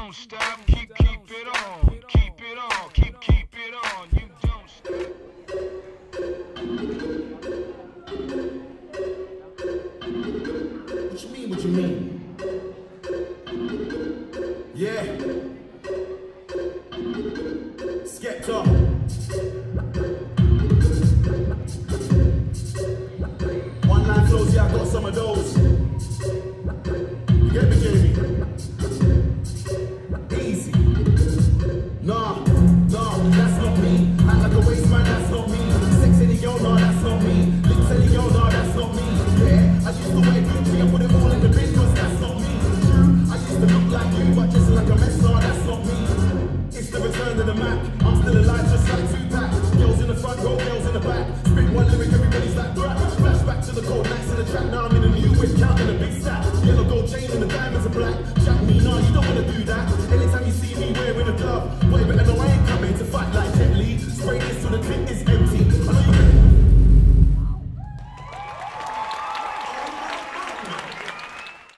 don't stop, keep it on, keep it on, keep it on, you don't stop. What you mean, what you mean? Yeah. Skepta. One line flows, yeah, I got some of those. You get me, Jamie? Easy. Nah, that's not me. Act like a waste man, that's not me. Sex any girl, nah, that's not me. Lips any girl, nah, that's not me. Yeah, I used to wear Gucci and put it all in the bin, cause that's not me. True, I used to look like you, but just like a mess, nah, that's not me. It's the return of the Mac. I'm still alive, just like Tupac. Girls in the front row, girls in the back. Spit one lyric, everybody's like rap. Flashback to the cold nights in the track. Now I'm in a new whip, counting a big stack. Yellow gold chain and the diamonds are black. Jack me, nah, you don't wanna do that. Anytime you see me wearing a glove, boy, better know